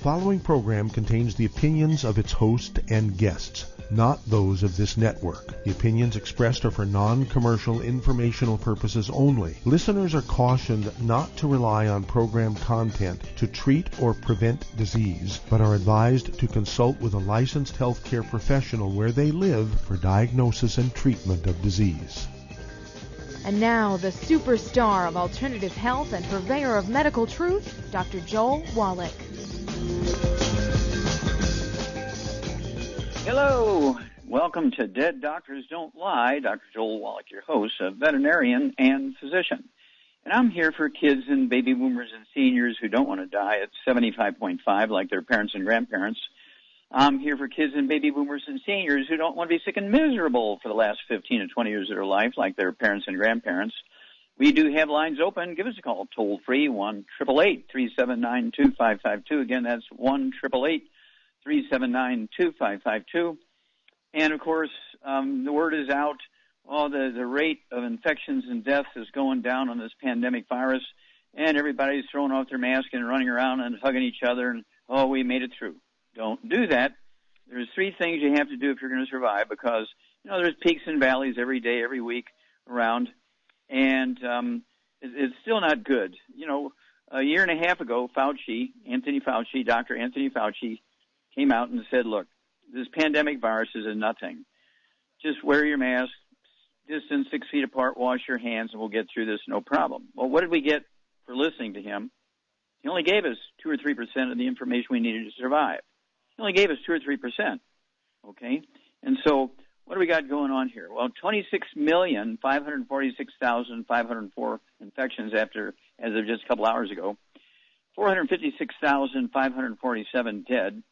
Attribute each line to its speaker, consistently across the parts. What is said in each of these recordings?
Speaker 1: following program contains the opinions of its host and guests, not those of this network. The opinions expressed are for non-commercial informational purposes only. Listeners are cautioned not to rely on program content to treat or prevent disease, but are advised to consult with a licensed healthcare professional where they live for diagnosis and treatment of disease.
Speaker 2: And now, the superstar of alternative health and purveyor of medical truth, Dr. Joel Wallach.
Speaker 3: Hello. Welcome to Dead Doctors Don't Lie. Dr. Joel Wallach, your host, a veterinarian and physician. And I'm here for kids and baby boomers and seniors who don't want to die at 75.5 like their parents and grandparents. I'm here for kids and baby boomers and seniors who don't want to be sick and miserable for the last 15 to 20 years of their life like their parents and grandparents. We do have lines open. Give us a call toll-free, 1-888-379-2552. Again, that's 1-888-379-2552. And, of course, the word is out. The rate of infections and deaths is going down on this pandemic virus, and everybody's throwing off their mask and running around and hugging each other, and, we made it through. Don't do that. There's three things you have to do if you're going to survive because, there's peaks and valleys every day, every week around, and it's still not good. A year and a half ago, Dr. Anthony Fauci, came out and said, look, this pandemic virus is a nothing. Just wear your mask, distance 6 feet apart, wash your hands, and we'll get through this no problem. Well, what did we get for listening to him? He only gave us 2 or 3% of the information we needed to survive. He only gave us 2 or 3%, okay? And so what do we got going on here? Well, 26,546,504 infections as of just a couple hours ago, 456,547 dead.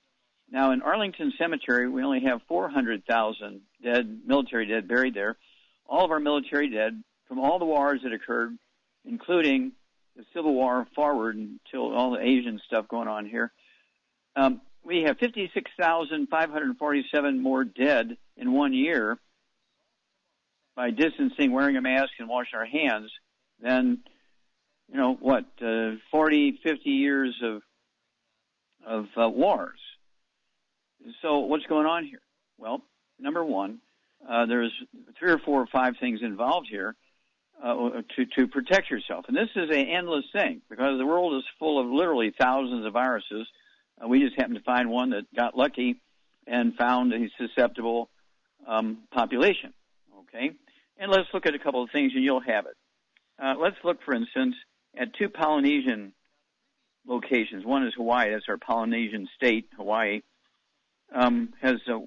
Speaker 3: Now, in Arlington Cemetery, we only have 400,000 military dead buried there. All of our military dead from all the wars that occurred, including the Civil War forward until all the Asian stuff going on here. We have 56,547 more dead in 1 year by distancing, wearing a mask, and washing our hands than, 40, 50 years of wars. So what's going on here? Well, number one, there's 3 or 4 or 5 things involved here to protect yourself. And this is an endless thing because the world is full of literally thousands of viruses. We just happened to find one that got lucky and found a susceptible population, okay? And let's look at a couple of things, and you'll have it. Let's look, for instance, at 2 Polynesian locations. One is Hawaii. That's our Polynesian state, Hawaii. Has a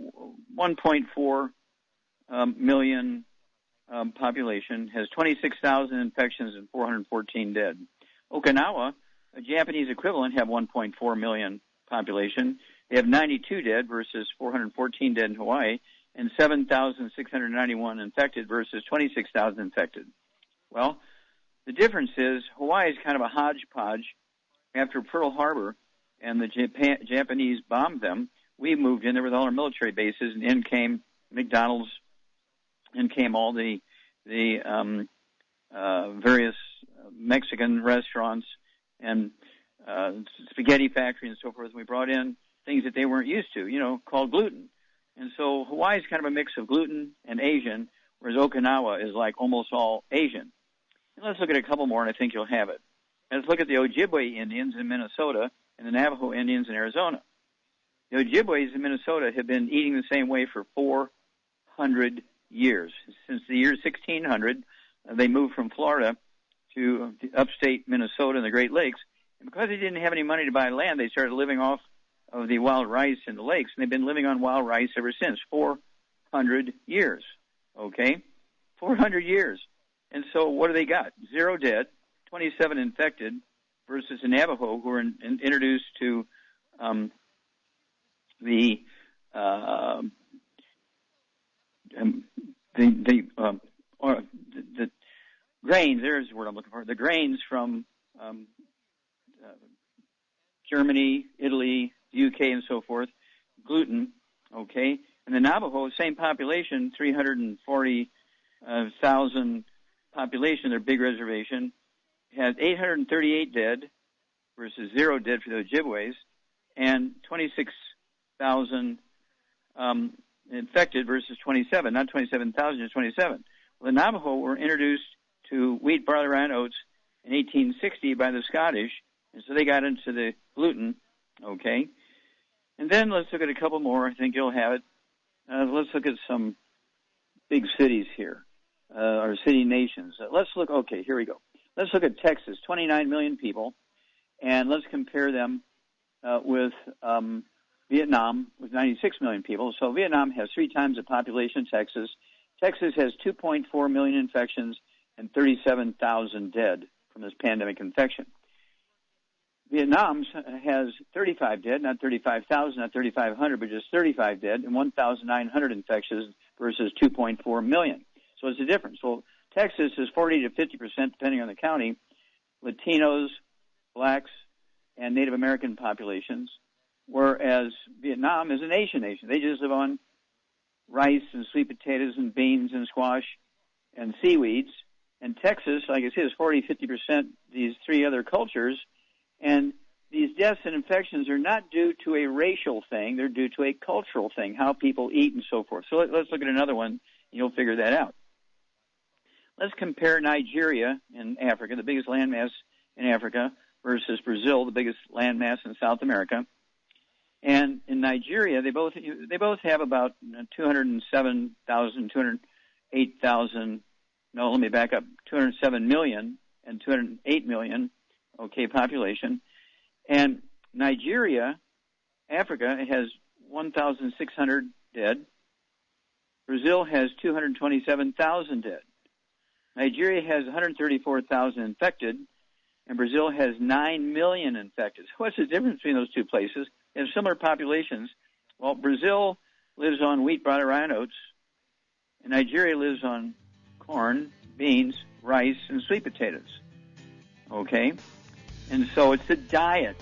Speaker 3: 1.4 million population, has 26,000 infections and 414 dead. Okinawa, a Japanese equivalent, have 1.4 million population. They have 92 dead versus 414 dead in Hawaii, and 7,691 infected versus 26,000 infected. Well, the difference is Hawaii is kind of a hodgepodge. After Pearl Harbor and the Japanese bombed them, we moved in there with all our military bases, and in came McDonald's, in came all the various Mexican restaurants and spaghetti factory and so forth. We brought in things that they weren't used to, called gluten. And so Hawaii is kind of a mix of gluten and Asian, whereas Okinawa is like almost all Asian. And let's look at a couple more, and I think you'll have it. Let's look at the Ojibwe Indians in Minnesota and the Navajo Indians in Arizona. The Ojibways in Minnesota have been eating the same way for 400 years. Since the year 1600, they moved from Florida to upstate Minnesota and the Great Lakes. And because they didn't have any money to buy land, they started living off of the wild rice in the lakes. And they've been living on wild rice ever since, 400 years. Okay? 400 years. And so what do they got? 0 dead, 27 infected, versus the Navajo, who were introduced to the grains. There's the word I'm looking for. The grains from Germany, Italy, the UK, and so forth. Gluten, okay. And the Navajo, same population, 340,000 population, their big reservation, has 838 dead versus 0 dead for the Ojibways, and 26,000 infected versus 27, not 27,000, just 27. Well, the Navajo were introduced to wheat, barley, rye, and oats in 1860 by the Scottish, and so they got into the gluten, okay? And then let's look at a couple more. I think you'll have it. Let's look at some big cities here, or city nations. Let's look, okay, here we go. Let's look at Texas, 29 million people, and let's compare them with Vietnam with 96 million people. So Vietnam has 3 times the population of Texas. Texas has 2.4 million infections and 37,000 dead from this pandemic infection. Vietnam has 35 dead, not 35,000, not 3,500, but just 35 dead, and 1,900 infections versus 2.4 million. So it's a difference. So Texas is 40 to 50%, depending on the county, Latinos, blacks, and Native American populations, whereas Vietnam is an Asian nation. They just live on rice and sweet potatoes and beans and squash and seaweeds. And Texas, like I said, is 40, 50% these 3 other cultures. And these deaths and infections are not due to a racial thing. They're due to a cultural thing, how people eat and so forth. So let's look at another one, and you'll figure that out. Let's compare Nigeria in Africa, the biggest landmass in Africa, versus Brazil, the biggest landmass in South America. And in Nigeria, they both have about 207,000, 208,000. No, let me back up. 207 million and 208 million. Okay, population. And Nigeria, Africa, has 1,600 dead. Brazil has 227,000 dead. Nigeria has 134,000 infected, and Brazil has 9 million infected. So what's the difference between those 2 places? They have similar populations. Well, Brazil lives on wheat, barley, rye, and oats, and Nigeria lives on corn, beans, rice, and sweet potatoes. Okay? And so it's the diet.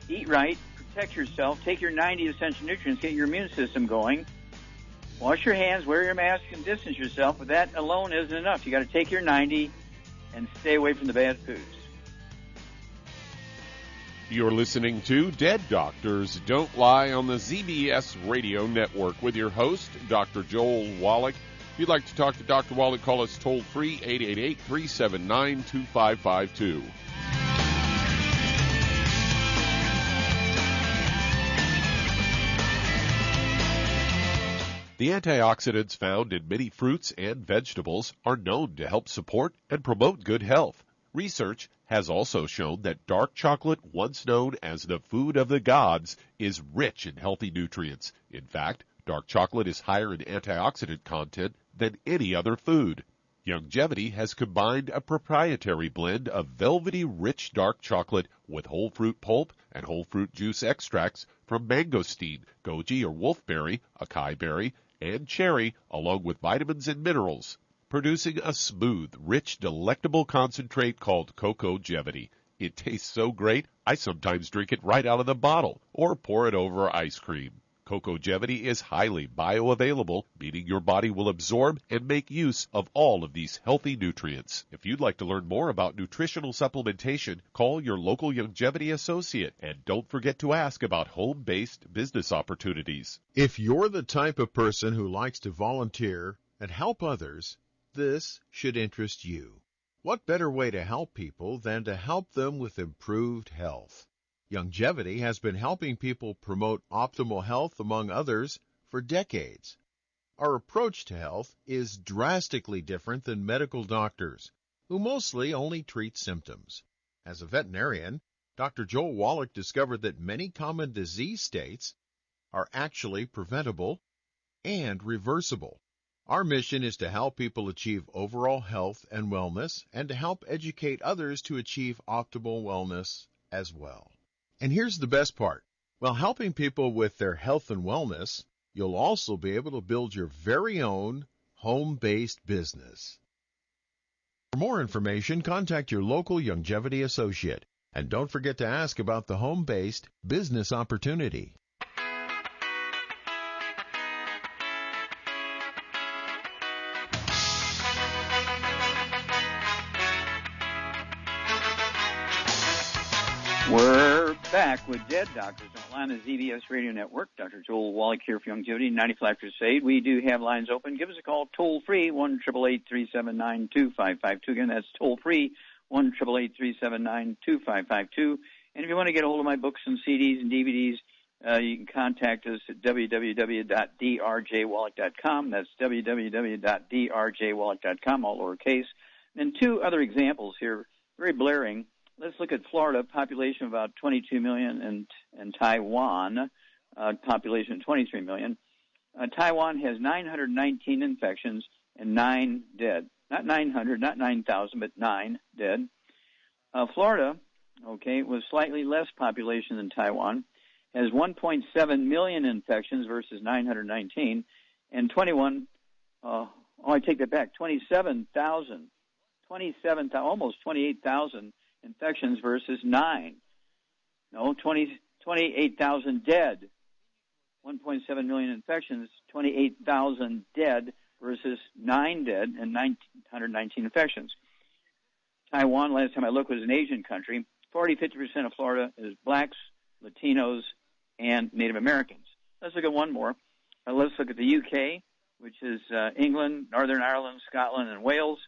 Speaker 3: Eat right, protect yourself, take your 90 essential nutrients, get your immune system going. Wash your hands, wear your mask, and distance yourself, but that alone isn't enough. You got to take your 90 and stay away from the bad foods.
Speaker 4: You're listening to Dead Doctors Don't Lie on the ZBS Radio Network with your host, Dr. Joel Wallach. If you'd like to talk to Dr. Wallach, call us toll-free, 888-379-2552. The antioxidants found in many fruits and vegetables are known to help support and promote good health. Research has also shown that dark chocolate, once known as the food of the gods, is rich in healthy nutrients. In fact, dark chocolate is higher in antioxidant content than any other food. Youngevity has combined a proprietary blend of velvety rich dark chocolate with whole fruit pulp and whole fruit juice extracts from mangosteen, goji or wolfberry, acai berry, and cherry, along with vitamins and minerals, producing a smooth, rich, delectable concentrate called Cocogevity. It tastes so great, I sometimes drink it right out of the bottle or pour it over ice cream. Cocogevity is highly bioavailable, meaning your body will absorb and make use of all of these healthy nutrients. If you'd like to learn more about nutritional supplementation, call your local Youngevity associate, and don't forget to ask about home-based business opportunities.
Speaker 1: If you're the type of person who likes to volunteer and help others, this should interest you. What better way to help people than to help them with improved health? Youngevity has been helping people promote optimal health, among others, for decades. Our approach to health is drastically different than medical doctors, who mostly only treat symptoms. As a veterinarian, Dr. Joel Wallach discovered that many common disease states are actually preventable and reversible. Our mission is to help people achieve overall health and wellness, and to help educate others to achieve optimal wellness as well. And here's the best part. While helping people with their health and wellness, you'll also be able to build your very own home-based business. For more information, contact your local Youngevity associate. And don't forget to ask about the home-based business opportunity.
Speaker 3: We're back with Dead Doctors on the ZBS Radio Network. Dr. Joel Wallach here for Longevity, 95 Crusade. We do have lines open. Give us a call toll-free, 1-888-379-2552. Again, that's toll-free, 1-888-379-2552. And if you want to get a hold of my books and CDs and DVDs, you can contact us at www.drjwallach.com. That's www.drjwallach.com, all lowercase. And two other examples here, very blaring. Let's look at Florida, population of about 22 million, and Taiwan, population of 23 million. Taiwan has 919 infections and 9 dead. Not 900, not 9,000, but 9 dead. Florida, was slightly less population than Taiwan, has 1.7 million infections versus 919, and 27,000, almost 28,000 infections versus 9. 28,000 dead. 1.7 million infections, 28,000 dead versus 9 dead and 919 infections. Taiwan, last time I looked, was an Asian country. 40-50% of Florida is blacks, Latinos, and Native Americans. Let's look at one more. Let's look at the UK, which is England, Northern Ireland, Scotland, and Wales.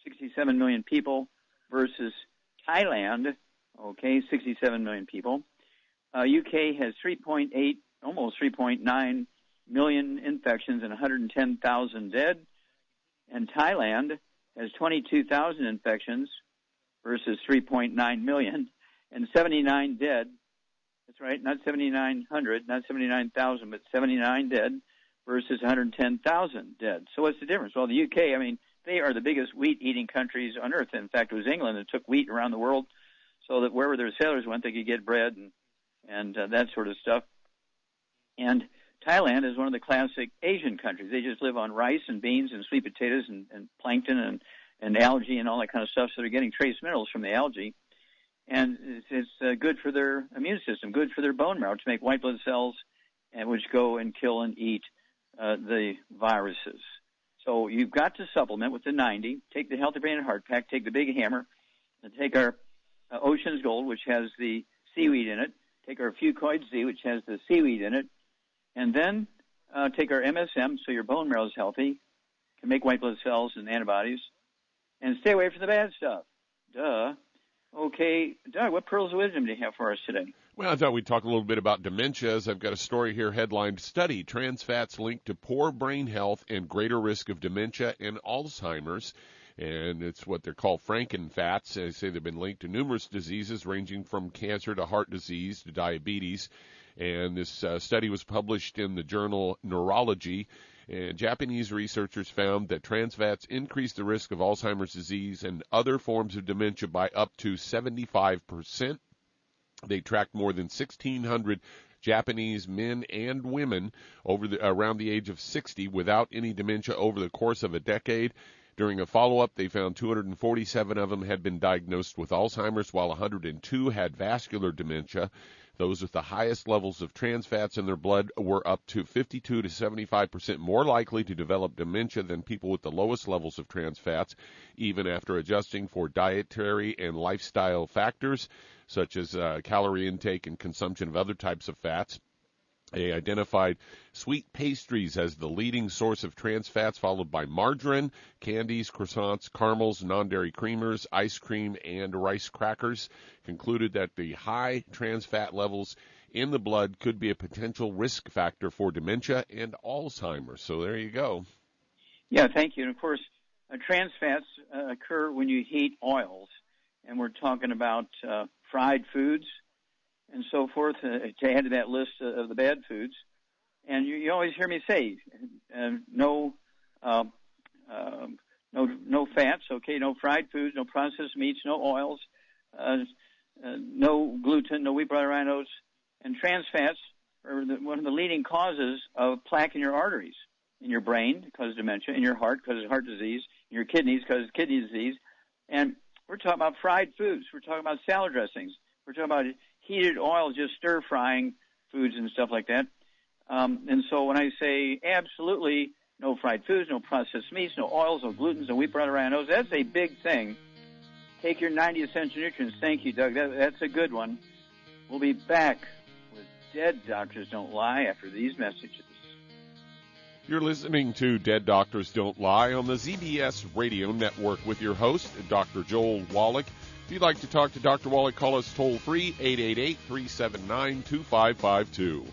Speaker 3: 67 million people versus Thailand, 67 million people. UK has 3.8, almost 3.9 million infections and 110,000 dead. And Thailand has 22,000 infections versus 3.9 million and 79 dead. That's right, not 7,900, not 79,000, but 79 dead versus 110,000 dead. So what's the difference? Well, the UK, they are the biggest wheat-eating countries on earth. In fact, it was England that took wheat around the world so that wherever their sailors went, they could get bread and that sort of stuff. And Thailand is one of the classic Asian countries. They just live on rice and beans and sweet potatoes and plankton and algae and all that kind of stuff, so they're getting trace minerals from the algae. And it's good for their immune system, good for their bone marrow to make white blood cells, which go and kill and eat the viruses. So you've got to supplement with the 90. Take the Healthy Brain and Heart Pack, take the Big Hammer, and take our Ocean's Gold, which has the seaweed in it, take our Fucoid Z, which has the seaweed in it, and then take our MSM so your bone marrow is healthy, can make white blood cells and antibodies, and stay away from the bad stuff. Duh. Okay, Doug, what pearls of wisdom do you have for us today?
Speaker 4: Well, I thought we'd talk a little bit about dementias. I've got a story here headlined, Study, Trans Fats Linked to Poor Brain Health and Greater Risk of Dementia and Alzheimer's. And it's what they're called Frankenfats. They say they've been linked to numerous diseases ranging from cancer to heart disease to diabetes. And this study was published in the journal Neurology. And Japanese researchers found that trans fats increase the risk of Alzheimer's disease and other forms of dementia by up to 75%. They tracked more than 1,600 Japanese men and women around the age of 60 without any dementia over the course of a decade. During a follow-up, they found 247 of them had been diagnosed with Alzheimer's, while 102 had vascular dementia. Those with the highest levels of trans fats in their blood were up to 52 to 75% more likely to develop dementia than people with the lowest levels of trans fats, even after adjusting for dietary and lifestyle factors, such as calorie intake and consumption of other types of fats. They identified sweet pastries as the leading source of trans fats, followed by margarine, candies, croissants, caramels, non-dairy creamers, ice cream, and rice crackers. Concluded that the high trans fat levels in the blood could be a potential risk factor for dementia and Alzheimer's. So there you go.
Speaker 3: Yeah, thank you. And, of course, trans fats occur when you heat oils, and we're talking about fried foods and so forth, to add to that list of the bad foods. And you always hear me say, no fats, no fried foods, no processed meats, no oils, no gluten, no wheat, butter, rye, oats. And trans fats are one of the leading causes of plaque in your arteries, in your brain because of dementia, in your heart because of heart disease, in your kidneys because of kidney disease. And we're talking about fried foods. We're talking about salad dressings. We're talking about heated oil, just stir-frying foods and stuff like that. And so when I say absolutely no fried foods, no processed meats, no oils, no glutens, no wheat, butter, rye, oats, that's a big thing. Take your 90 essential nutrients. Thank you, Doug. That's a good one. We'll be back with Dead Doctors Don't Lie after these messages.
Speaker 4: You're listening to Dead Doctors Don't Lie on the ZBS Radio Network with your host, Dr. Joel Wallach. If you'd like to talk to Dr. Wallach, call us toll-free, 888-379-2552.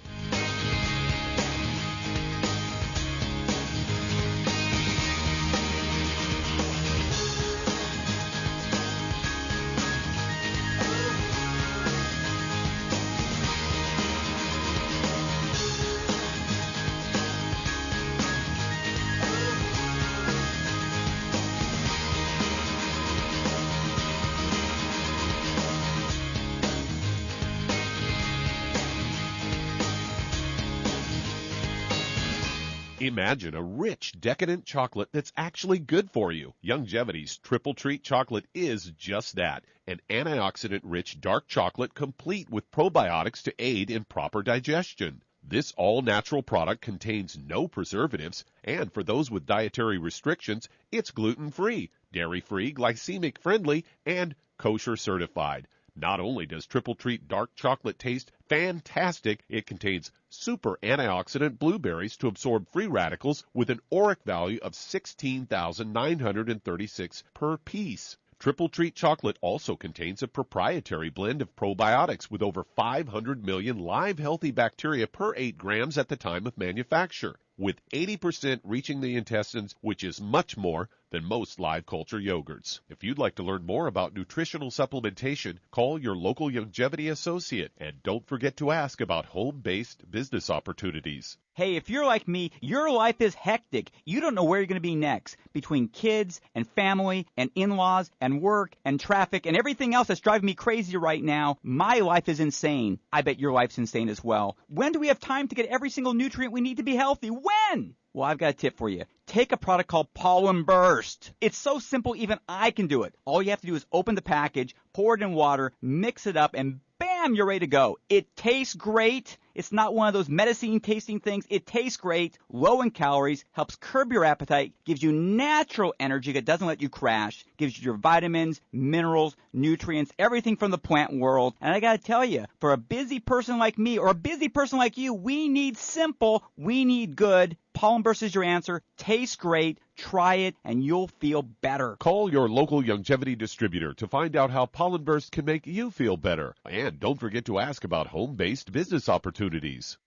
Speaker 4: Imagine a rich, decadent chocolate that's actually good for you. Longevity's Triple Treat chocolate is just that, an antioxidant-rich dark chocolate complete with probiotics to aid in proper digestion. This all-natural product contains no preservatives, and for those with dietary restrictions, it's gluten-free, dairy-free, glycemic-friendly, and kosher certified. Not only does Triple Treat dark chocolate taste fantastic, it contains super antioxidant blueberries to absorb free radicals with an ORAC value of 16,936 per piece. Triple Treat chocolate also contains a proprietary blend of probiotics with over 500 million live healthy bacteria per 8 grams at the time of manufacture, with 80% reaching the intestines, which is much more than most live culture yogurts. If you'd like to learn more about nutritional supplementation, call your local longevity associate, and don't forget to ask about home-based business opportunities.
Speaker 5: Hey, if you're like me, your life is hectic. You don't know where you're going to be next. Between kids and family and in-laws and work and traffic and everything else that's driving me crazy right now, my life is insane. I bet your life's insane as well. When do we have time to get every single nutrient we need to be healthy? When? Well, I've got a tip for you. Take a product called Pollen Burst. It's so simple, even I can do it. All you have to do is open the package, pour it in water, mix it up, and bam, you're ready to go. It tastes great. It's not one of those medicine-tasting things. It tastes great, low in calories, helps curb your appetite, gives you natural energy that doesn't let you crash, gives you your vitamins, minerals, nutrients, everything from the plant world. And I got to tell you, for a busy person like me or a busy person like you, we need simple, we need good. Pollen Burst is your answer. Tastes great. Try it, and you'll feel better.
Speaker 4: Call your local longevity distributor to find out how Pollen Burst can make you feel better. And don't forget to ask about home-based business opportunities.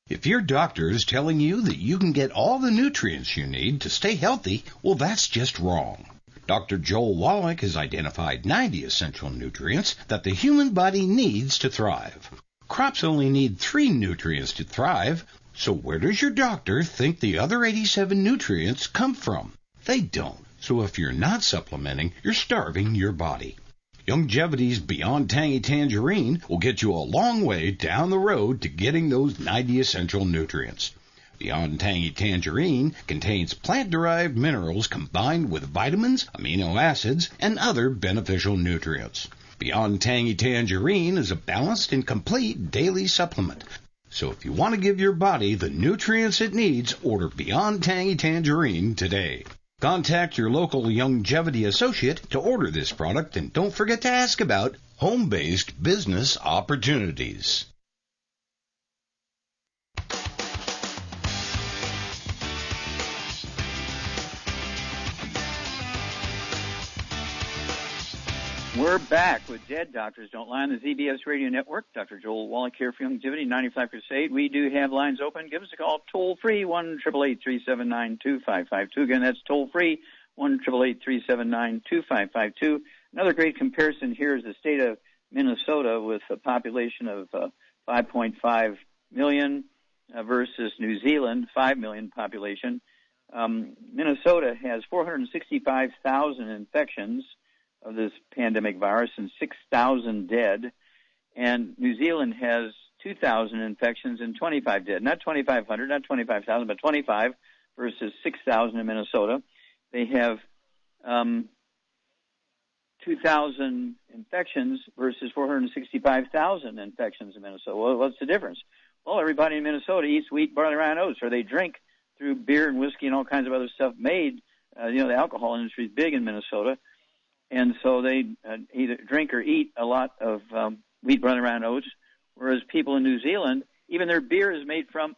Speaker 6: If your doctor is telling you that you can get all the nutrients you need to stay healthy, well, that's just wrong. Dr. Joel Wallach has identified 90 essential nutrients that the human body needs to thrive. Crops only need 3 nutrients to thrive, so where does your doctor think the other 87 nutrients come from? They don't. So if you're not supplementing, you're starving your body. Longevity's Beyond Tangy Tangerine will get you a long way down the road to getting those 90 essential nutrients. Beyond Tangy Tangerine contains plant-derived minerals combined with vitamins, amino acids, and other beneficial nutrients. Beyond Tangy Tangerine is a balanced and complete daily supplement. So if you want to give your body the nutrients it needs, order Beyond Tangy Tangerine today. Contact your local longevity associate to order this product, and don't forget to ask about home-based business opportunities.
Speaker 3: We're back with Dead Doctors Don't Lie on the ZBS Radio Network. Dr. Joel Wallach here for Longevity 95 Crusade. We do have lines open. Give us a call toll-free, 1-888-379-2552. Again, that's toll-free, 1-888-379-2552. Another great comparison here is the state of Minnesota with a population of 5.5 million versus New Zealand, 5 million population. Minnesota has 465,000 infections of this pandemic virus and 6,000 dead. And New Zealand has 2,000 infections and 25 dead. Not 2,500, not 25,000, but 25 versus 6,000 in Minnesota. They have 2,000 infections versus 465,000 infections in Minnesota. Well, what's the difference? Well, everybody in Minnesota eats wheat, barley, rye, and oats, or they drink through beer and whiskey and all kinds of other stuff made. The alcohol industry is big in Minnesota. and so they either drink or eat a lot of wheat, bran, and oats, whereas people in New Zealand, even their beer is made from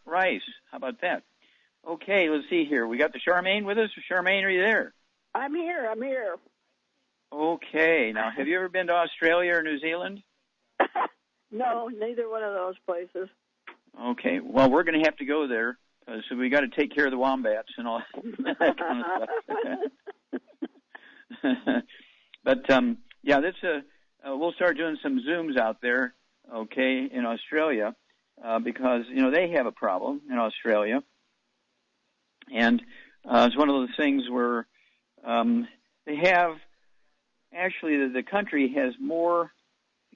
Speaker 3: rice. How about that? Okay, let's see here. We got the Charmaine with us. Charmaine, are you there?
Speaker 7: I'm here.
Speaker 3: Okay. Now, have you ever been to Australia or New Zealand?
Speaker 7: No, neither one of those places.
Speaker 3: Okay. Well, we're going to have to go there, so we got to take care of the wombats and all that kind of stuff. But yeah, that's we'll start doing some Zooms out there, okay, in Australia, because they have a problem in Australia, and it's one of those things where they have actually the country has more.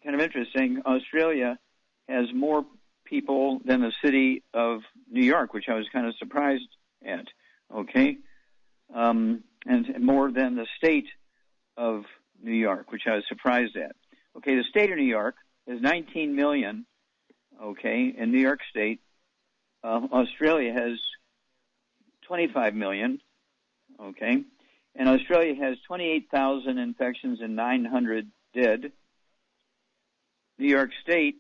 Speaker 3: Kind of interesting. Australia has more people than the city of New York, which I was kind of surprised at. Okay, and more than the state of New York, which I was surprised at. Okay, the state of New York is 19 million. Okay, in New York State, Australia has 25 million. Okay, and Australia has 28,000 infections and 900 dead. New York State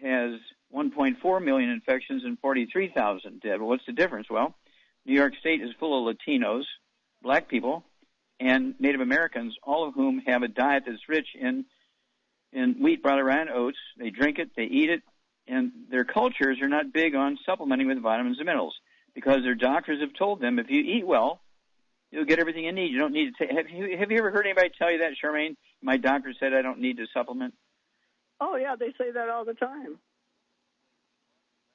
Speaker 3: has 1.4 million infections and 43,000 dead. Well, what's the difference? Well, New York State is full of Latinos, black people, and Native Americans, all of whom have a diet that's rich in wheat, bran, and oats. They drink it, they eat it, and their cultures are not big on supplementing with vitamins and minerals because their doctors have told them if you eat well, you'll get everything you need. You don't need to take. Have you ever heard anybody tell you that, Charmaine? My doctor said I don't need to supplement.
Speaker 7: Oh yeah, they say that all the time.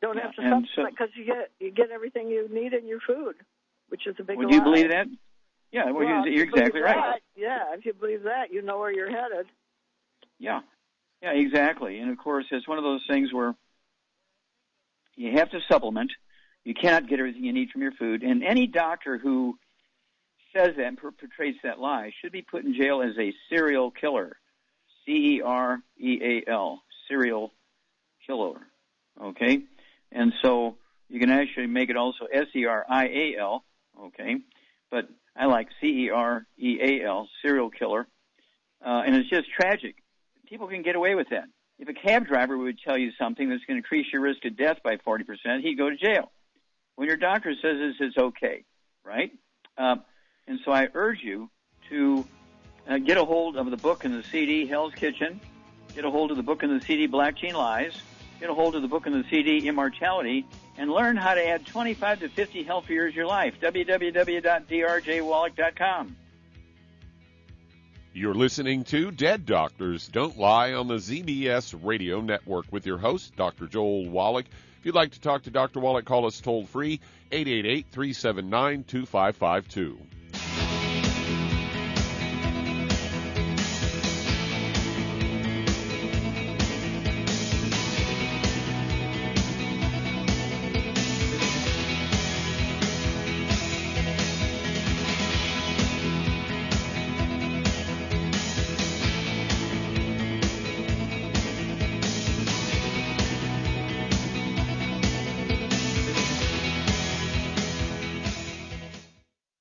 Speaker 7: Don't have to supplement because you get everything you need in your food, which is a big lie.
Speaker 3: Would you believe that? Yeah, well, you're exactly right.
Speaker 7: Yeah, if you believe that, you know where you're headed.
Speaker 3: Yeah, exactly. And of course, it's one of those things where you have to supplement. You cannot get everything you need from your food, and any doctor who says that and portrays that lie should be put in jail as a serial killer. C-E-R-E-A-L, serial killer, okay? And so you can actually make it also S-E-R-I-A-L, okay? But I like C-E-R-E-A-L, serial killer, and it's just tragic. People can get away with that. If a cab driver would tell you something that's going to increase your risk of death by 40%, he'd go to jail. When your doctor says this, it's okay, right? And so I urge you to get a hold of the book and the CD, Hell's Kitchen. Get a hold of the book and the CD, Black Gene Lies. Get a hold of the book and the CD, Immortality, and learn how to add 25 to 50 healthy years to your life. www.drjwallach.com.
Speaker 4: You're listening to Dead Doctors Don't Lie on the ZBS Radio Network with your host, Dr. Joel Wallach. If you'd like to talk to Dr. Wallach, call us toll-free, 888-379-2552.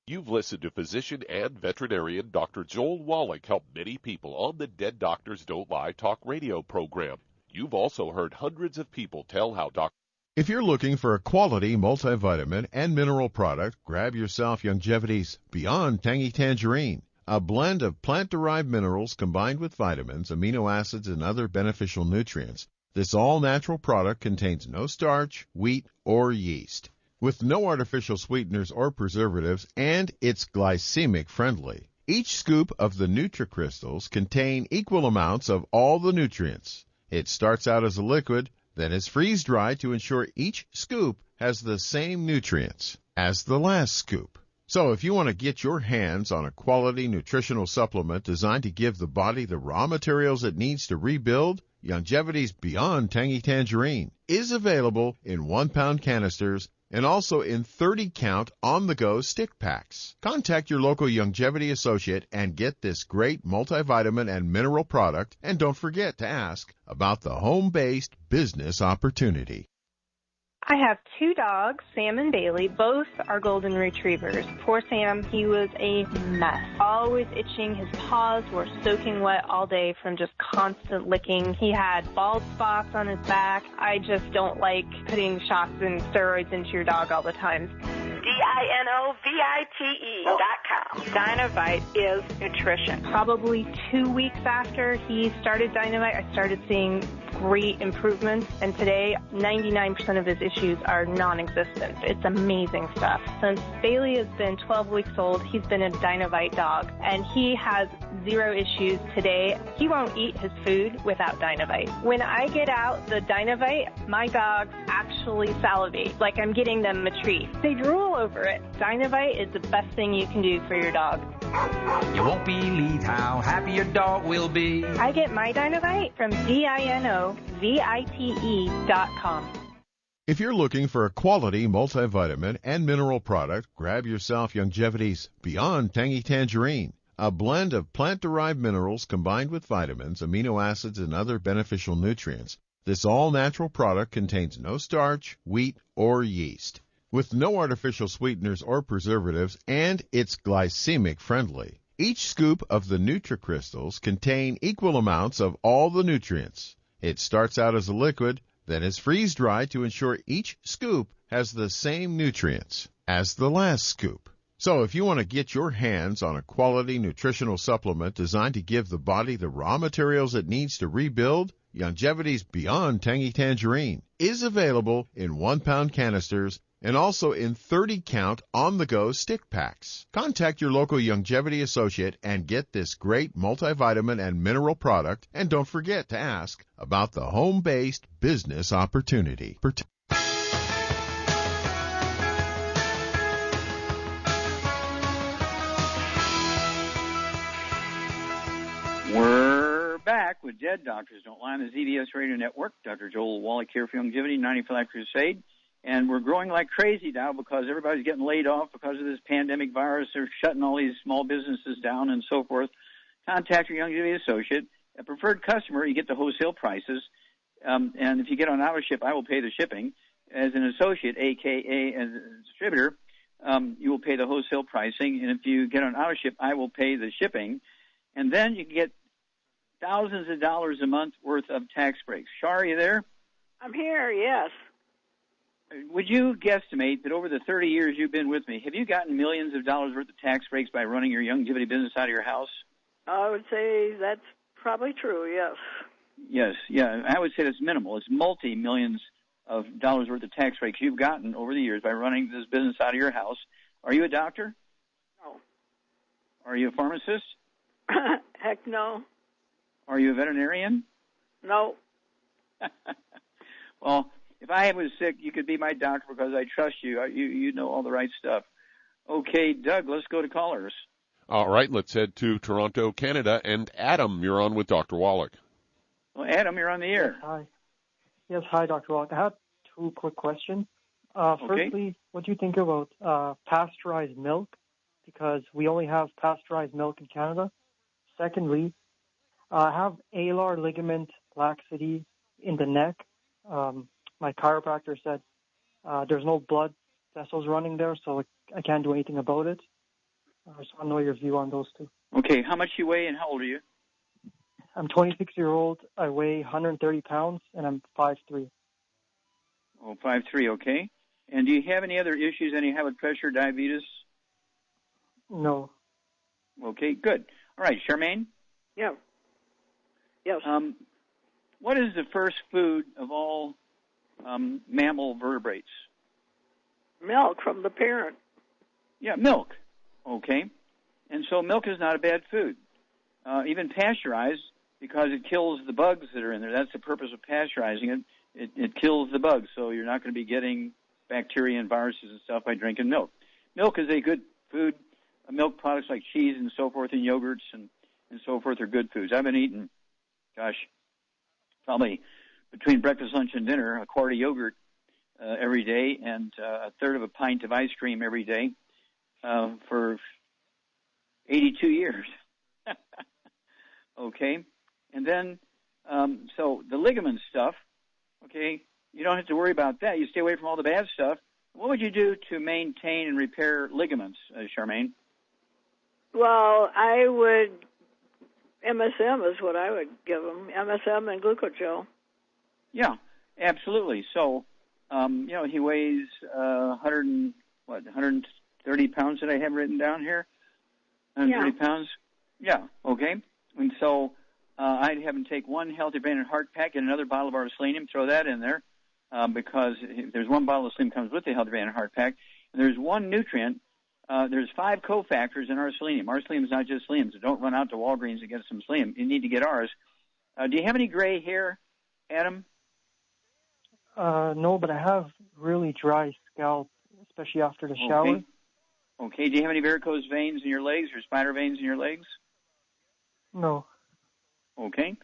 Speaker 4: You've listened to physician and veterinarian Dr. Joel Wallach help many people on the Dead Doctors Don't Lie talk radio program. You've also heard hundreds of people tell how
Speaker 1: If you're looking for a quality multivitamin and mineral product, grab yourself Longevity's Beyond Tangy Tangerine, a blend of plant-derived minerals combined with vitamins, amino acids, and other beneficial nutrients. This all-natural product contains no starch, wheat, or yeast, with no artificial sweeteners or preservatives, and it's glycemic friendly. Each scoop of the NutriCrystals contain equal amounts of all the nutrients. It starts out as a liquid, then is freeze-dried to ensure each scoop has the same nutrients as the last scoop. So if you want to get your hands on a quality nutritional supplement designed to give the body the raw materials it needs to rebuild, Longevity's Beyond Tangy Tangerine is available in 1-pound canisters and also in 30-count on-the-go stick packs. Contact your local Longevity associate and get this great multivitamin and mineral product, and don't forget to ask about the home-based business opportunity.
Speaker 8: I have two dogs, Sam and Bailey. Both are golden retrievers. Poor Sam, he was a mess. Always itching. His paws were soaking wet all day from just constant licking. He had bald spots on his back. I just don't like putting shots and steroids into your dog all the time. DINOVITE.com. Dinovite is nutrition. Probably 2 weeks after he started Dinovite, I started seeing great improvements, and today 99% of his issues are non-existent. It's amazing stuff. Since Bailey has been 12 weeks old, he's been a Dinovite dog, and he has zero issues today. He won't eat his food without Dinovite. When I get out the Dinovite, my dogs actually salivate, like I'm getting them a treat. They drool over it. Dinovite is the best thing you can do for your dog.
Speaker 9: You won't believe how happy your dog will be.
Speaker 8: I get my Dinovite from DINOVITE.com.
Speaker 1: If you're looking for a quality multivitamin and mineral product, grab yourself Youngevity's Beyond Tangy Tangerine, a blend of plant-derived minerals combined with vitamins, amino acids, and other beneficial nutrients. This all-natural product contains no starch, wheat, or yeast, with no artificial sweeteners or preservatives, and it's glycemic friendly. Each scoop of the NutriCrystals contain equal amounts of all the nutrients. It starts out as a liquid, then is freeze-dried to ensure each scoop has the same nutrients as the last scoop. So if you want to get your hands on a quality nutritional supplement designed to give the body the raw materials it needs to rebuild, Youngevity's Beyond Tangy Tangerine is available in 1-pound canisters and also in 30-count on-the-go stick packs. Contact your local Youngevity associate and get this great multivitamin and mineral product, and don't forget to ask about the home-based business opportunity.
Speaker 3: We're back with Dead Doctors Don't Lie on the ZBS Radio Network. Dr. Joel Wallach here for Youngevity, 95 Crusade. And we're growing like crazy now because everybody's getting laid off because of this pandemic virus. They're shutting all these small businesses down and so forth. Contact your Youngevity associate. A preferred customer, you get the wholesale prices. And if you get on auto ship, I will pay the shipping. As an associate, a.k.a. as a distributor, you will pay the wholesale pricing. And if you get on auto ship, I will pay the shipping. And then you can get thousands of dollars a month worth of tax breaks. Shar, are you there?
Speaker 7: I'm here, yes.
Speaker 3: Would you guesstimate that over the 30 years you've been with me, have you gotten millions of dollars worth of tax breaks by running your Youngevity business out of your house?
Speaker 7: I would say that's probably true, yes.
Speaker 3: Yes, yeah. I would say that's minimal. It's multi-millions of dollars worth of tax breaks you've gotten over the years by running this business out of your house. Are you a doctor?
Speaker 7: No.
Speaker 3: Are you a pharmacist?
Speaker 7: Heck no.
Speaker 3: Are you a veterinarian?
Speaker 7: No.
Speaker 3: Well, if I was sick, you could be my doctor because I trust you. You know all the right stuff. Okay, Doug, let's go to callers.
Speaker 4: All right, let's head to Toronto, Canada. And Adam, you're on with Dr. Wallach.
Speaker 3: Well, Adam, you're on the air.
Speaker 10: Yes, hi, Dr. Wallach. I have two quick questions. Firstly, what do you think about pasteurized milk? Because we only have pasteurized milk in Canada. Secondly, I have alar ligament laxity in the neck. My chiropractor said there's no blood vessels running there, so I can't do anything about it. I just want to know your view on those two.
Speaker 3: Okay, how much you weigh and how old are you?
Speaker 10: I'm 26-year-old. I weigh 130 pounds, and I'm 5'3".
Speaker 3: Oh, 5'3", okay. And do you have any other issues, any high blood pressure, diabetes?
Speaker 10: No.
Speaker 3: Okay, good. All right, Charmaine?
Speaker 7: Yeah. Yes.
Speaker 3: What is the first food of all mammal vertebrates?
Speaker 7: Milk from the parent.
Speaker 3: Yeah, milk. Okay. And so milk is not a bad food. Even pasteurized, because it kills the bugs that are in there. That's the purpose of pasteurizing it. It kills the bugs, so you're not going to be getting bacteria and viruses and stuff by drinking milk. Milk is a good food. Milk products like cheese and so forth and yogurts and so forth are good foods. I've been eating, probably between breakfast, lunch, and dinner, a quart of yogurt every day and a third of a pint of ice cream every day for 82 years. Okay? And then, so the ligament stuff, okay, you don't have to worry about that. You stay away from all the bad stuff. What would you do to maintain and repair ligaments, Charmaine?
Speaker 7: Well, I would, MSM is what I would give them, MSM and glucogel.
Speaker 3: Yeah, absolutely. So, he weighs 130 pounds that I have written down here? 130 pounds? Yeah, okay. And so I'd have him take one Healthy Brain and Heart Pack and another bottle of our selenium, throw that in there, because there's one bottle of selenium comes with the Healthy Brain and Heart Pack, and there's one nutrient. There's 5 cofactors in our selenium. Our selenium is not just selenium, so don't run out to Walgreens and get some selenium. You need to get ours. Do you have any gray hair, Adam?
Speaker 10: No, but I have really dry scalp, especially after the shower.
Speaker 3: Okay. Do you have any varicose veins in your legs or spider veins in your legs?
Speaker 10: No.
Speaker 3: Okay.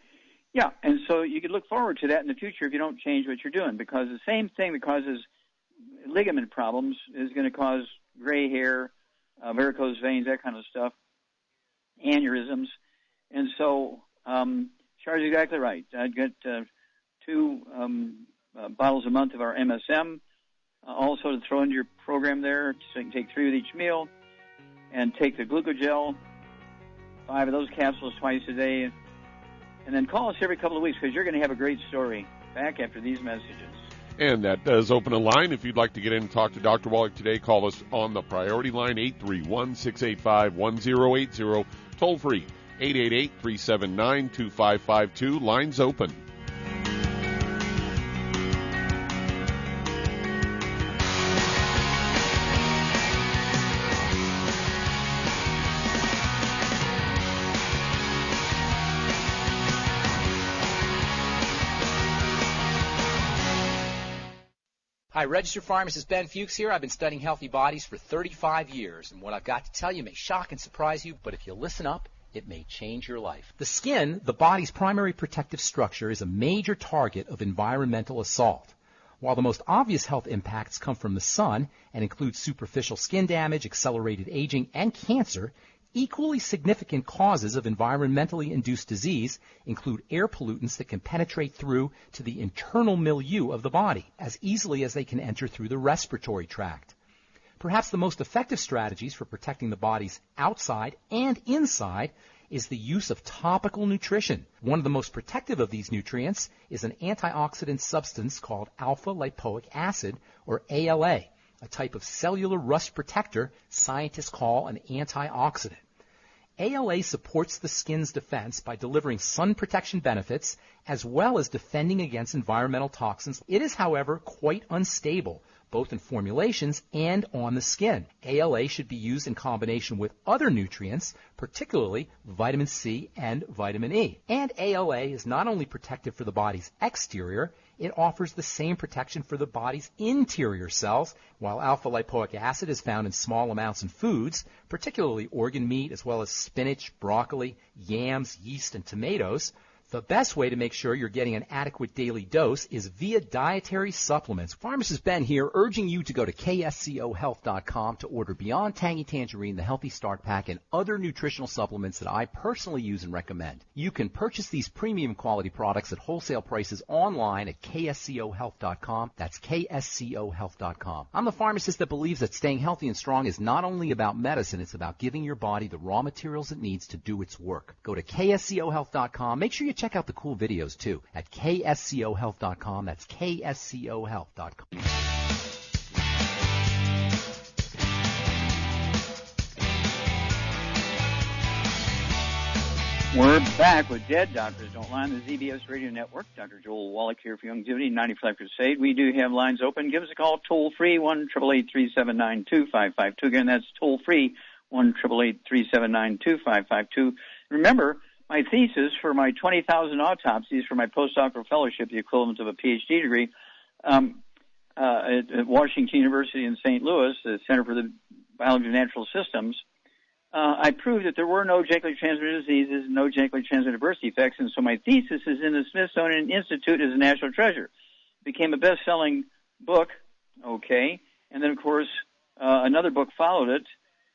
Speaker 3: Yeah, and so you could look forward to that in the future if you don't change what you're doing, because the same thing that causes ligament problems is going to cause gray hair, varicose veins, that kind of stuff, aneurysms. And so Char's exactly right. I'd get 2 bottles a month of our MSM, also to throw into your program there, so you can take 3 with each meal, and take the glucogel, 5 of those capsules twice a day, and then call us every couple of weeks, because you're going to have a great story back after these messages.
Speaker 4: And that does open a line. If you'd like to get in and talk to Dr. Wallach today, call us on the priority line, 831-685-1080, toll free, 888-379-2552. Lines open.
Speaker 11: Hi, registered pharmacist Ben Fuchs here. I've been studying healthy bodies for 35 years, and what I've got to tell you may shock and surprise you, but if you listen up, it may change your life. The skin, the body's primary protective structure, is a major target of environmental assault. While the most obvious health impacts come from the sun and include superficial skin damage, accelerated aging, and cancer, equally significant causes of environmentally induced disease include air pollutants that can penetrate through to the internal milieu of the body as easily as they can enter through the respiratory tract. Perhaps the most effective strategies for protecting the body's outside and inside is the use of topical nutrition. One of the most protective of these nutrients is an antioxidant substance called alpha-lipoic acid, or ALA, a type of cellular rust protector scientists call an antioxidant. ALA supports the skin's defense by delivering sun protection benefits as well as defending against environmental toxins. It is, however, quite unstable, both in formulations and on the skin. ALA should be used in combination with other nutrients, particularly vitamin C and vitamin E. And ALA is not only protective for the body's exterior, it offers the same protection for the body's interior cells. While alpha-lipoic acid is found in small amounts in foods, particularly organ meat as well as spinach, broccoli, yams, yeast, and tomatoes, the best way to make sure you're getting an adequate daily dose is via dietary supplements. Pharmacist Ben here, urging you to go to kscohealth.com to order Beyond Tangy Tangerine, the Healthy Start Pack, and other nutritional supplements that I personally use and recommend. You can purchase these premium quality products at wholesale prices online at kscohealth.com. That's kscohealth.com. I'm the pharmacist that believes that staying healthy and strong is not only about medicine, it's about giving your body the raw materials it needs to do its work. Go to kscohealth.com. Make sure you check out the cool videos, too, at kscohealth.com. That's kscohealth.com.
Speaker 3: We're back with Dead Doctors Don't Lie on the ZBS Radio Network. Dr. Joel Wallach here for Youngevity 95 Crusade. We do have lines open. Give us a call toll-free, 1-888-379-2552. Again, that's toll-free, 1-888-379-2552. Remember, my thesis for my 20,000 autopsies for my postdoctoral fellowship, the equivalent of a PhD degree, at Washington University in St. Louis, the Center for the Biology of Natural Systems, I proved that there were no genetically transmitted diseases, no genetically transmitted birth defects, and so my thesis is in the Smithsonian Institute as a national treasure. It became a best-selling book, okay, and then, of course, another book followed it,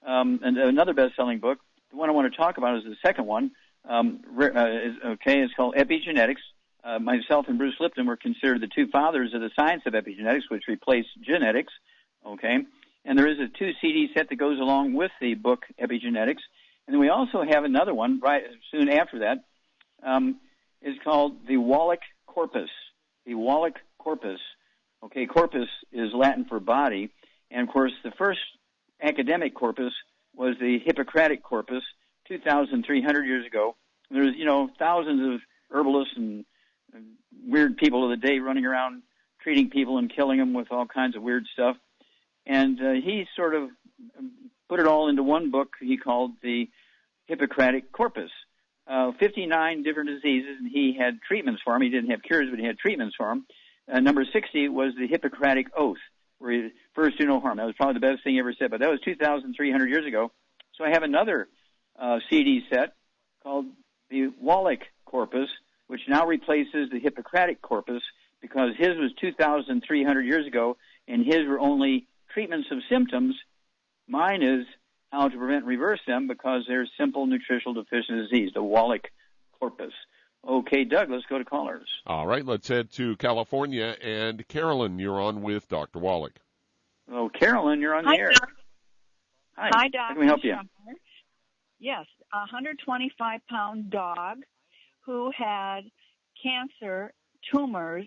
Speaker 3: and another best-selling book. The one I want to talk about is the second one. It's called Epigenetics, myself and Bruce Lipton were considered the two fathers of the science of epigenetics, which replaced genetics, okay? And there is a 2 CD set that goes along with the book Epigenetics. And then we also have another one right soon after that. It's called the Wallach Corpus. The Wallach Corpus. Okay, corpus is Latin for body. And, of course, the first academic corpus was the Hippocratic corpus 2,300 years ago. There's, thousands of herbalists and weird people of the day running around treating people and killing them with all kinds of weird stuff. And he sort of put it all into one book he called the Hippocratic Corpus. 59 different diseases, and he had treatments for them. He didn't have cures, but he had treatments for them. Number 60 was the Hippocratic Oath, where he first do no harm. That was probably the best thing he ever said, but that was 2,300 years ago. So I have another CD set called the Wallach Corpus, which now replaces the Hippocratic Corpus because his was 2,300 years ago, and his were only treatments of symptoms. Mine is how to prevent and reverse them because there's simple nutritional deficiency disease, the Wallach Corpus. Okay, Doug, let's go to callers.
Speaker 4: All right, let's head to California. And Carolyn, you're on with Dr. Wallach.
Speaker 3: Oh, Carolyn, you're on the air.
Speaker 12: Hi, Doc.
Speaker 3: How can we help you?
Speaker 12: Yes, a 125-pound dog who had cancer tumors.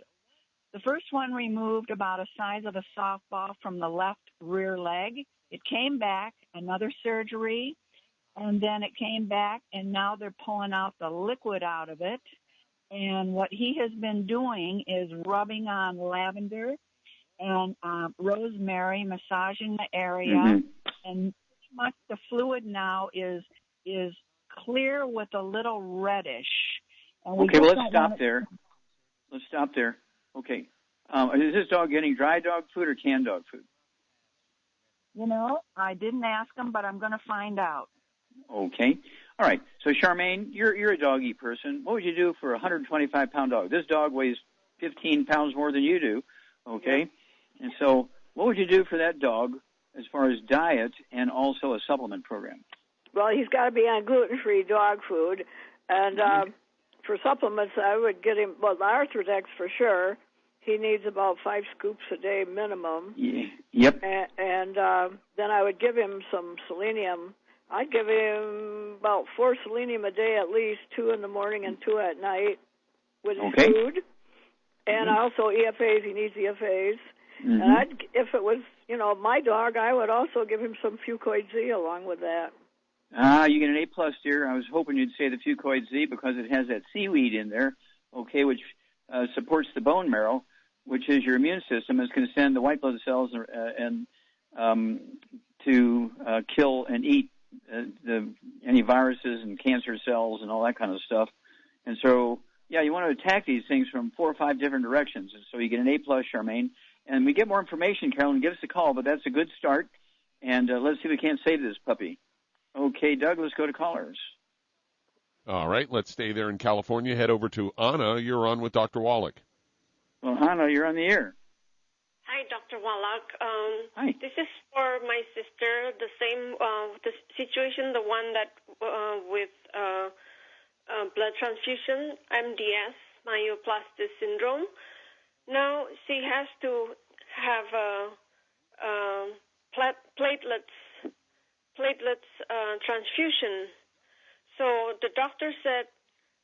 Speaker 12: The first one removed about the size of a softball from the left rear leg. It came back, another surgery, and then it came back, and now they're pulling out the liquid out of it. And what he has been doing is rubbing on lavender and rosemary, massaging the area, and pretty much the fluid now is clear with a little reddish. And
Speaker 3: okay, well, let's stop there. Let's stop there. Okay. Is this dog getting dry dog food or canned dog food?
Speaker 12: I didn't ask him, but I'm going to find out.
Speaker 3: Okay. All right. So, Charmaine, you're a doggy person. What would you do for a 125-pound dog? This dog weighs 15 pounds more than you do, okay? And so what would you do for that dog as far as diet and also a supplement program?
Speaker 7: Well, he's got to be on gluten-free dog food. And for supplements, I would get him, the Arthrodex for sure. He needs about 5 scoops a day minimum.
Speaker 3: Yeah. Yep.
Speaker 7: And then I would give him some selenium. I'd give him about 4 selenium a day at least, 2 in the morning and 2 at night with his food. And also EFAs, he needs EFAs. And if it was, my dog, I would also give him some Fucoid Z along with that.
Speaker 3: You get an A+, dear. I was hoping you'd say the Fucoid Z because it has that seaweed in there, okay, which supports the bone marrow, which is your immune system. It's going to send the white blood cells and to kill and eat any viruses and cancer cells and all that kind of stuff. And so, you want to attack these things from 4 or 5 different directions. And so you get an A+, Charmaine. And we get more information, Carolyn, give us a call, but that's a good start. And let's see if we can't save this puppy. Okay, Doug, let's go to callers.
Speaker 4: All right, let's stay there in California. Head over to Anna. You're on with Dr. Wallach.
Speaker 3: Well, Anna, you're on the air.
Speaker 13: Hi, Dr. Wallach.
Speaker 3: Hi.
Speaker 13: This is for my sister, the same the situation, the one that with blood transfusion, MDS, myoplastic syndrome. Now she has to have platelets transfusion. So the doctor said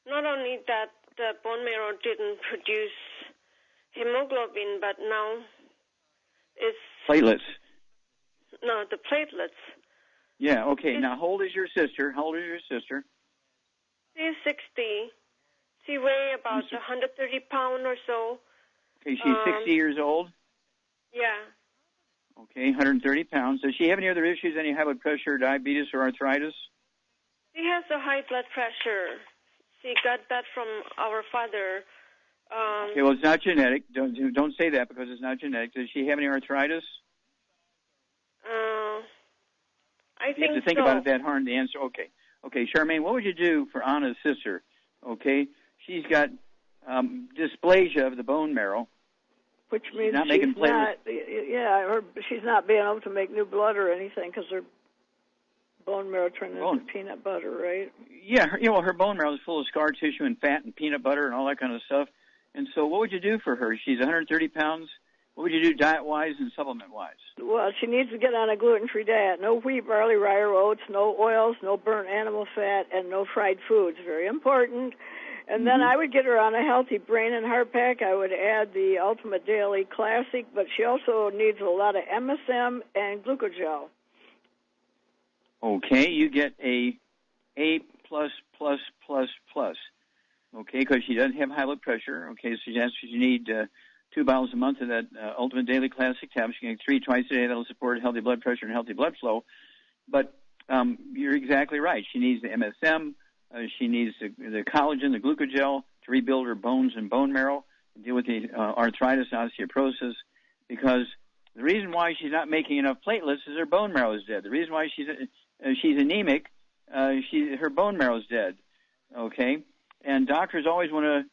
Speaker 13: not only that the bone marrow didn't produce hemoglobin, but now it's
Speaker 3: platelets.
Speaker 13: No, the platelets.
Speaker 3: Yeah. Okay. Now, how old is your sister?
Speaker 13: She's 60. She weighs about 130 pounds or so.
Speaker 3: Okay, she's 60 years old?
Speaker 13: Yeah.
Speaker 3: Okay, 130 pounds. Does she have any other issues, any high blood pressure, diabetes, or arthritis?
Speaker 13: She has a high blood pressure. She got that from our father.
Speaker 3: Okay, well, it's not genetic. Don't say that because it's not genetic. Does she have any arthritis?
Speaker 13: I think so.
Speaker 3: You have to think about it that hard to answer. Okay, Charmaine, what would you do for Anna's sister? Okay, she's got dysplasia of the bone marrow.
Speaker 7: Which means she's not being able to make new blood or anything because her bone marrow turned into peanut butter, right?
Speaker 3: Yeah, her bone marrow is full of scar tissue and fat and peanut butter and all that kind of stuff. And so what would you do for her? She's 130 pounds. What would you do diet-wise and supplement-wise?
Speaker 7: Well, she needs to get on a gluten-free diet. No wheat, barley, rye, or oats, no oils, no burnt animal fat, and no fried foods. Very important. And then I would get her on a healthy brain and heart pack. I would add the Ultimate Daily Classic, but she also needs a lot of MSM and glucogel.
Speaker 3: Okay, you get A++++. Okay, because she doesn't have high blood pressure. Okay, so you need 2 bottles a month of that Ultimate Daily Classic tab. She can get 3 twice a day. That'll support healthy blood pressure and healthy blood flow. But you're exactly right. She needs the MSM. She needs the collagen, the glucogel to rebuild her bones and bone marrow, and deal with the arthritis and osteoporosis. Because the reason why she's not making enough platelets is her bone marrow is dead. The reason why she's anemic, her bone marrow is dead. Okay, and doctors always want to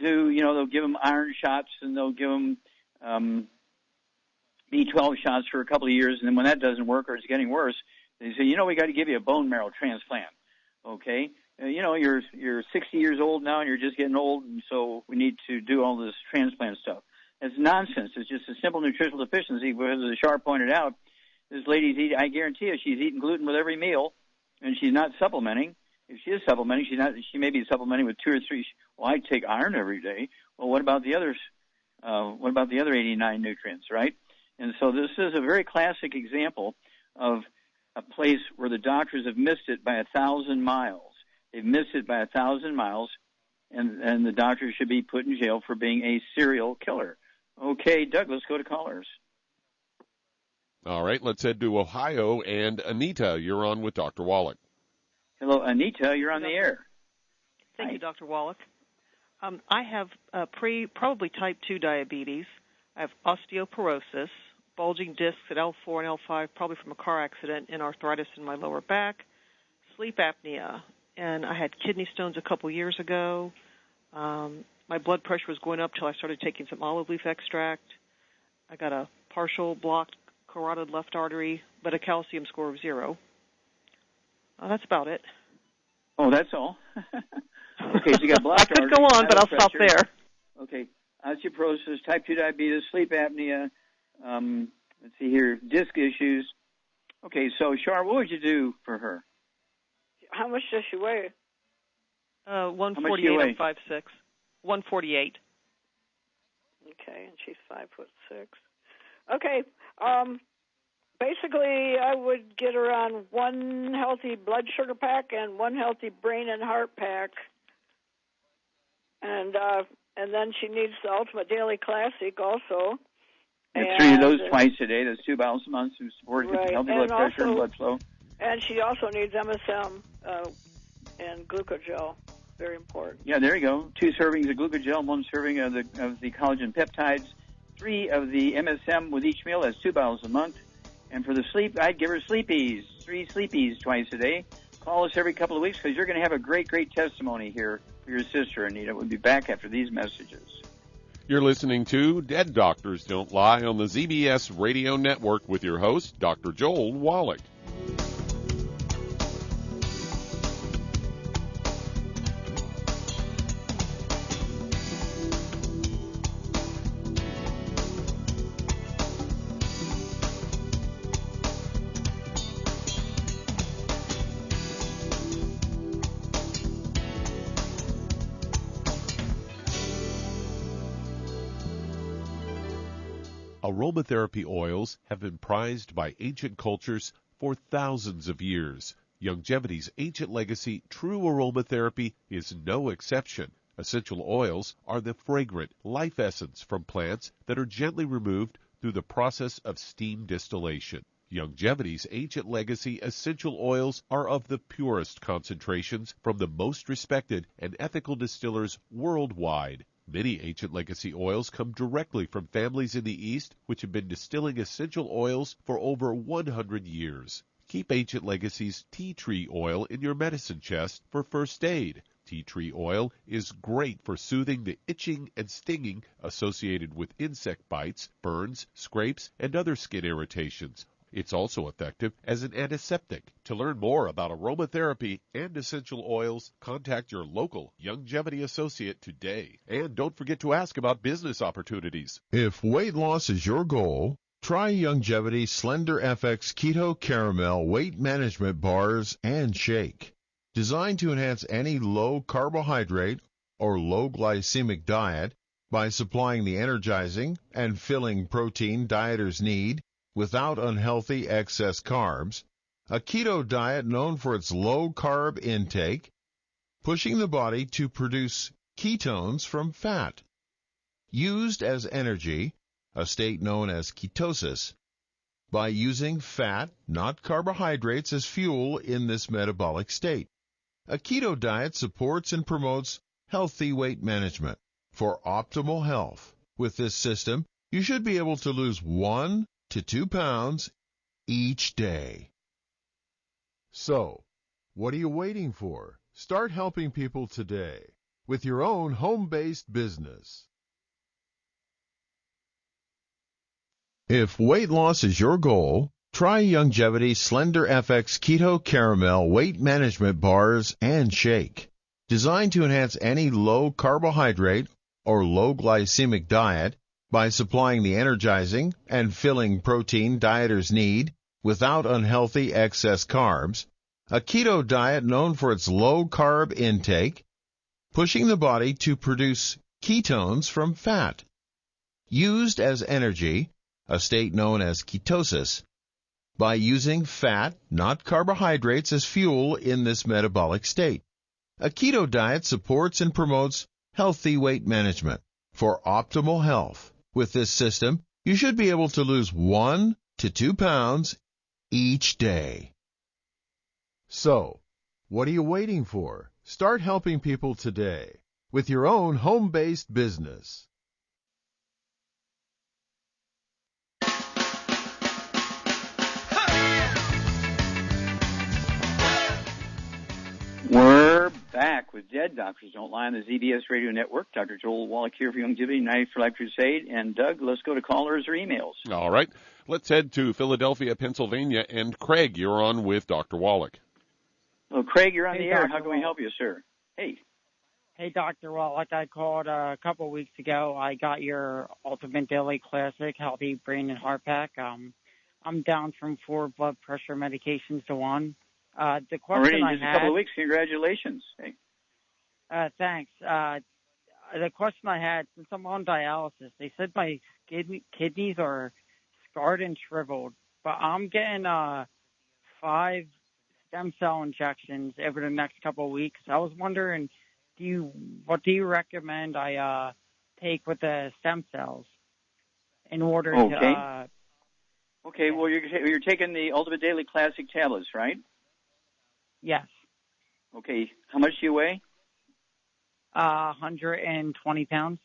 Speaker 3: they'll give them iron shots and they'll give them B12 shots for a couple of years, and then when that doesn't work or it's getting worse, they say, we got to give you a bone marrow transplant. Okay, you're 60 years old now and you're just getting old, and so we need to do all this transplant stuff. It's nonsense. It's just a simple nutritional deficiency. Because as Shar pointed out, this lady's I guarantee you, she's eating gluten with every meal, and she's not supplementing. If she is supplementing, she may be supplementing with 2 or 3. Well, I take iron every day. Well, what about the others? What about the other 89 nutrients, right? And so this is a very classic example of a place where the doctors have missed it by 1,000 miles. They've missed it by 1,000 miles, and the doctors should be put in jail for being a serial killer. Okay, Doug, let's go to callers.
Speaker 4: All right, let's head to Ohio. And Anita, you're on with Dr. Wallach.
Speaker 3: Hello, Anita, you're on the air.
Speaker 14: Thank you, Dr. Wallach. I have probably type 2 diabetes. I have osteoporosis, bulging discs at L4 and L5, probably from a car accident, and arthritis in my lower back, sleep apnea, and I had kidney stones a couple years ago. My blood pressure was going up till I started taking some olive leaf extract. I got a partial blocked carotid left artery, but a calcium score of 0. That's about it.
Speaker 3: Oh, that's all? Okay, so you got blocked artery.
Speaker 14: I could go on, but I'll stop there.
Speaker 3: Okay, osteoporosis, type 2 diabetes, sleep apnea, let's see here, disc issues. Okay, so, Shar, what would you do for her?
Speaker 7: How much does she weigh?
Speaker 14: 148 and 5'6". 148.
Speaker 7: Okay, and she's 5'6". Okay, basically, I would get her on 1 healthy blood sugar pack and 1 healthy brain and heart pack, and then she needs the Ultimate Daily Classic also.
Speaker 3: And 3 of those twice a day. That's 2 bottles a month to support healthy blood pressure and blood flow.
Speaker 7: And she also needs MSM and glucogel. Very important.
Speaker 3: Yeah, there you go. 2 servings of glucogel, 1 serving of the collagen peptides, 3 of the MSM with each meal. That's 2 bottles a month. And for the sleep, I'd give her Sleepies, 3 Sleepies twice a day. Call us every couple of weeks because you're going to have a great, great testimony here for your sister, Anita. We'll be back after these messages.
Speaker 4: You're listening to Dead Doctors Don't Lie on the ZBS Radio Network with your host, Dr. Joel Wallach. Aromatherapy oils have been prized by ancient cultures for thousands of years. Longevity's ancient legacy, true aromatherapy, is no exception. Essential oils are the fragrant life essence from plants that are gently removed through the process of steam distillation. Longevity's ancient legacy essential oils are of the purest concentrations from the most respected and ethical distillers worldwide. Many ancient legacy oils come directly from families in the East which have been distilling essential oils for over 100 years. Keep Ancient Legacy's tea tree oil in your medicine chest for first aid. Tea tree oil is great for soothing the itching and stinging associated with insect bites, burns, scrapes, and other skin irritations. It's also effective as an antiseptic. To learn more about aromatherapy and essential oils, contact your local Youngevity associate today. And don't forget to ask about business opportunities.
Speaker 1: If weight loss is your goal, try Youngevity Slender FX Keto Caramel Weight Management Bars and Shake. Designed to enhance any low carbohydrate or low glycemic diet by supplying the energizing and filling protein dieters need without unhealthy excess carbs, a keto diet known for its low carb intake, pushing the body to produce ketones from fat, used as energy, a state known as ketosis, by using fat, not carbohydrates, as fuel in this metabolic state. A keto diet supports and promotes healthy weight management for optimal health. With this system, you should be able to lose 1 to 2 pounds each day. So, what are you waiting for? Start helping people today with your own home-based business. If weight loss is your goal, try Youngevity Slender FX Keto Caramel Weight Management Bars and Shake. Designed to enhance any low carbohydrate or low glycemic diet by supplying the energizing and filling protein dieters need without unhealthy excess carbs, a keto diet known for its low carb intake, pushing the body to produce ketones from fat, used as energy, a state known as ketosis, by using fat, not carbohydrates, as fuel in this metabolic state. A keto diet supports and promotes healthy weight management for optimal health. With this system, you should be able to lose 1 to 2 pounds each day. So, what are you waiting for? Start helping people today with your own home-based business.
Speaker 3: We're back with Dead Doctors Don't Lie on the ZBS Radio Network. Dr. Joel Wallach here for Youngevity, 90 for Life Crusade. And, Doug, let's go to callers or emails.
Speaker 4: All right. Let's head to Philadelphia, Pennsylvania. And, Craig, you're on with Dr. Wallach.
Speaker 3: Well, Craig, you're on the air.
Speaker 15: Dr.
Speaker 3: How can we help you, sir? Hey.
Speaker 15: Hey, Dr. Wallach. I called a couple of weeks ago. I got your Ultimate Daily Classic Healthy Brain and Heart Pack. I'm down from 4 blood pressure medications to 1. The question
Speaker 3: Already just a couple of weeks. Congratulations. Hey.
Speaker 15: Thanks. The question I had, since I'm on dialysis, they said my kidneys are scarred and shriveled, but I'm getting 5 stem cell injections over the next couple of weeks. I was wondering, what do you recommend I take with the stem cells in order to...
Speaker 3: Okay, well, you're taking the Ultimate Daily Classic tablets, right?
Speaker 15: Yes.
Speaker 3: Okay, how much do you weigh?
Speaker 15: 120 pounds.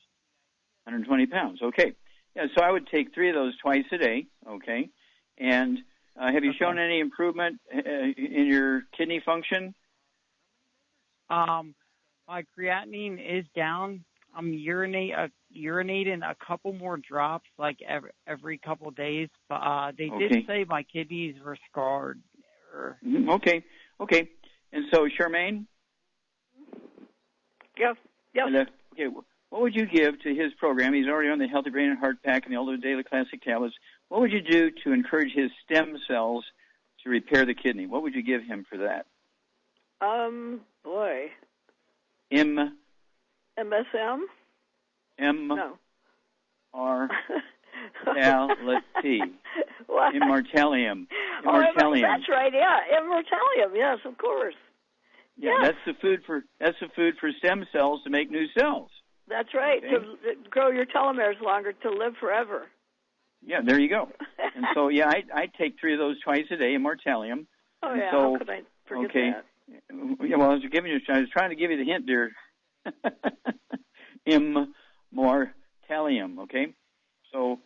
Speaker 3: 120 pounds, okay. Yeah, so I would take 3 of those twice a day, okay? And have you shown any improvement in your kidney function?
Speaker 15: My creatinine is down. I'm urinating a couple more drops, like every couple of days, but they did say my kidneys were scarred.
Speaker 3: Okay. And so, Charmaine?
Speaker 7: Yes.
Speaker 3: Okay, what would you give to his program? He's already on the Healthy Brain and Heart Pack and the Ultimate Daily Classic tablets. What would you do to encourage his stem cells to repair the kidney? What would you give him for that?
Speaker 7: Boy. MSM?
Speaker 3: No.
Speaker 7: What?
Speaker 3: Immortalium.
Speaker 7: Oh, that's right. Yeah, immortalium. Yes, of course.
Speaker 3: Yeah, yes. That's the food for stem cells to make new cells.
Speaker 7: That's right. Okay. To grow your telomeres longer, to live forever.
Speaker 3: Yeah, there you go. And so, yeah, I take 3 of those twice a day, immortalium.
Speaker 7: Oh, yeah.
Speaker 3: So,
Speaker 7: how could I forget that?
Speaker 3: Yeah, well, I was trying to give you the hint there. Immortalium, okay? So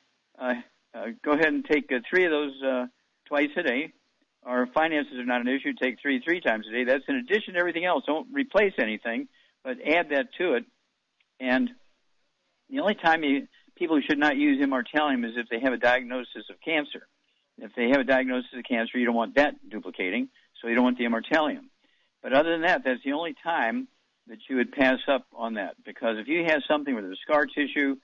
Speaker 3: go ahead and take 3 of those twice a day. Our finances are not an issue. Take 3 times a day. That's in addition to everything else. Don't replace anything, but add that to it. And the only time people should not use immortalium is if they have a diagnosis of cancer. if they have a diagnosis of cancer, you don't want that duplicating, so you don't want the immortalium. But other than that, that's the only time that you would pass up on that, because if you have something with a scar tissue,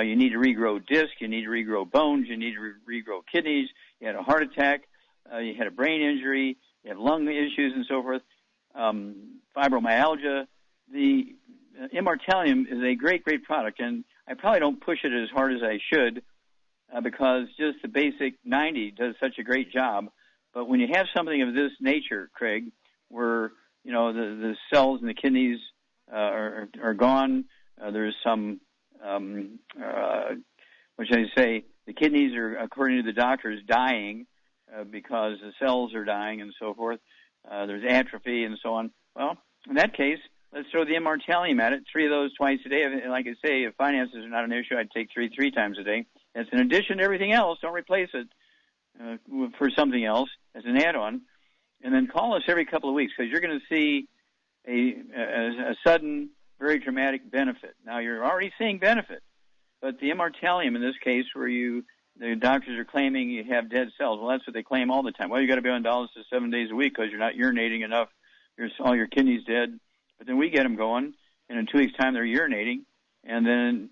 Speaker 3: you need to regrow disc, you need to regrow bones, you need to regrow kidneys, you had a heart attack, you had a brain injury, you have lung issues and so forth, fibromyalgia. The immortalium is a great, great product, and I probably don't push it as hard as I should because just the basic 90 does such a great job. But when you have something of this nature, Craig, where the cells in the kidneys are gone, there's some what should I say? The kidneys are, according to the doctors, dying because the cells are dying and so forth. There's atrophy and so on. Well, in that case, let's throw the immortalium at it. 3 of those twice a day. And like I say, if finances are not an issue, I'd take 3 times a day. That's in addition to everything else. Don't replace it for something else as an add-on. And then call us every couple of weeks because you're going to see a sudden, very dramatic benefit. Now, you're already seeing benefit, but the immortalium in this case where the doctors are claiming you have dead cells, well, that's what they claim all the time. Well, you got to be on dialysis 7 days a week because you're not urinating enough. All your kidneys dead. But then we get them going, and in 2 weeks' time they're urinating, and then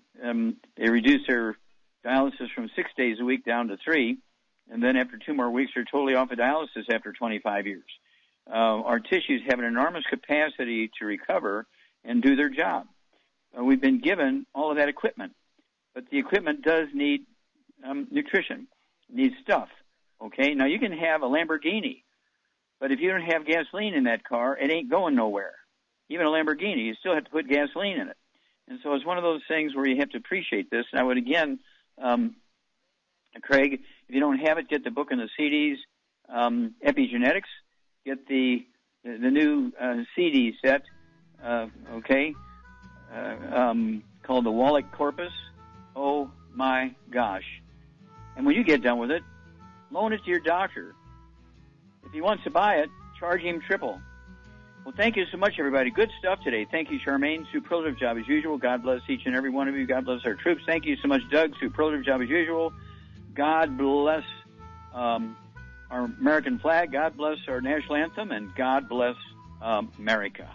Speaker 3: they reduce their dialysis from 6 days a week down to 3, and then after 2 more weeks they're totally off of dialysis after 25 years. Our tissues have an enormous capacity to recover and do their job. We've been given all of that equipment, but the equipment does need nutrition, needs stuff. Okay, now you can have a Lamborghini, but if you don't have gasoline in that car, it ain't going nowhere. Even a Lamborghini, you still have to put gasoline in it. And so it's one of those things where you have to appreciate this. And I would, again, Craig, if you don't have it, get the book and the CDs, Epigenetics. Get the new CD set, called the Wallach Corpus. Oh, my gosh. And when you get done with it, loan it to your doctor. If he wants to buy it, charge him triple. Well, thank you so much, everybody. Good stuff today. Thank you, Charmaine. Superlative job as usual. God bless each and every one of you. God bless our troops. Thank you so much, Doug. Superlative job as usual. God bless our American flag. God bless our national anthem. And God bless America.